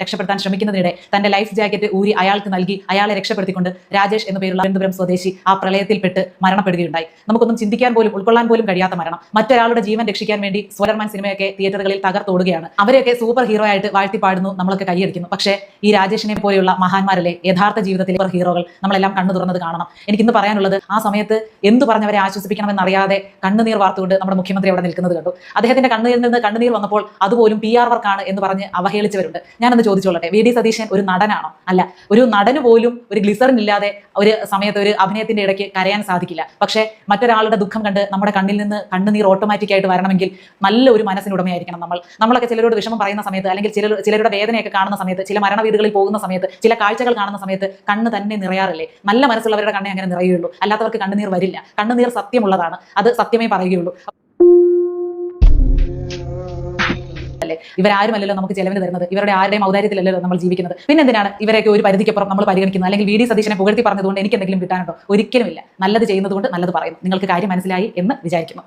രക്ഷപ്പെടുത്താൻ ശ്രമിക്കുന്നതിനിടെ തന്റെ ലൈഫ് ജാക്കറ്റ് ഊരി അയാൾക്ക് നൽകി അയാളെ രക്ഷപ്പെടുത്തിക്കൊണ്ട് രാജേഷ് എന്നു പേരുള്ള തിരുവനന്തപുരം സ്വദേശി ആ പ്രളയത്തിൽപ്പെട്ട് മരണപ്പെടുകയുണ്ടായി. നമുക്കൊന്നും ചിന്തിക്കാൻ പോലും ഉൾക്കൊള്ളാൻ പോലും കഴിയാത്ത മരണം. മറ്റൊരാളുടെ ജീവൻ രക്ഷിക്കാൻ വേണ്ടി സ്വലർമാൻ സിനിമയൊക്കെ തിയേറ്ററുകളിൽ തകർത്തോടുകയാണ്. അവരെയൊക്കെ സൂപ്പർ ഹീറോ ആയിട്ട് വാഴ്ത്തിപ്പാടുന്നു, നമ്മളൊക്കെ കൈയടിക്കുന്നു. പക്ഷേ ഈ രാജേഷിനെ പോലെയുള്ള മഹാന്മാരല്ലേ യഥാർത്ഥ ജീവിതത്തിലെ സൂപ്പർ ഹീറോകൾ. നമ്മളെല്ലാം കണ്ണു തുറന്നത് കാണണം. എനിക്കിന്ന് പറയാനുള്ളത്, ആ സമയത്ത് എന്തു പറഞ്ഞവരെ ആശ്വസിപ്പിക്കണമെന്നറിയാതെ കണ്ണുനീർ വാർത്തുകൊണ്ട് നമ്മുടെ മുഖ്യമന്ത്രി അവിടെ നിൽക്കുന്നത് കണ്ടു. അദ്ദേഹത്തിന്റെ കണ്ണുനീരിൽ നിന്ന് കണ്ണുനീർ വന്നപ്പോൾ അതുപോലും PR വർക്കാണ് എന്ന് പറഞ്ഞ് അവഹേളിച്ചവരുണ്ട്. ഞാനൊന്ന് ചോദിച്ചോളട്ടെ, VD സതീശൻ ഒരു നടനാണോ? അല്ല. ഒരു നടന് പോലും ഒരു ഗ്ലിസറിൻ ഇല്ലാതെ ഒരു സമയത്ത് ഒരു അഭിനയത്തിന്റെ ഇടയ്ക്ക് കരയാൻ സാധിക്കില്ല. പക്ഷേ മറ്റൊരാളുടെ ദുഃഖം കണ്ട് നമ്മുടെ കണ്ണിൽ നിന്ന് കണ്ണുനീർ ഓട്ടോമാറ്റിക് ആയിട്ട് വരണമെങ്കിൽ നല്ല ഒരു മനസ്സിനുടമയായിരിക്കണം നമ്മളൊക്കെ ചിലരോട് വിഷമം പറയുന്ന സമയത്ത്, അല്ലെങ്കിൽ ചിലരുടെ വേദനയൊക്കെ കാണുന്ന സമയത്ത്, ചില മരണ വീടുകളിൽ പോകുന്ന സമയത്ത്, ചില കാഴ്ചകൾ കാണുന്ന സമയത്ത് കണ്ണ് തന്നെ നിറയാറില്ലേ? നല്ല മനസ്സുള്ളവരുടെ കണ്ണേ അങ്ങനെ നിറയുള്ളൂ. അല്ലാത്തവർക്ക് കണ്ണുനീർ വരില്ല. കണ്ണുനീർ സത്യമുള്ളതാണ്. അത് സത്യമേ പറയുകയുള്ളൂ. ഇവരാരുമല്ലല്ലോ നമുക്ക് ചെലവിന് തരുന്നത്. ഇവരുടെ ആരുടെയും ഔദാര്യത്തിലല്ലോ നമ്മൾ ജീവിക്കുന്നത്. പിന്നെ എന്തിനാണ് ഇവരെയൊക്കെ ഒരു പരിധിക്കപ്പുറം നമ്മൾ പരിഗണിക്കുന്നത്? അല്ലെങ്കിൽ VD സതീശനെ പുകഴ്ത്തി പറഞ്ഞതുകൊണ്ട് എനിക്ക് എന്തെങ്കിലും കിട്ടാനുണ്ടോ? ഒരിക്കലുമില്ല. നല്ലത് ചെയ്യുന്നതുകൊണ്ട് നല്ലത് പറയുന്നു. നിങ്ങൾക്ക് കാര്യം മനസ്സിലായി എന്ന് വിചാരിക്കുന്നു.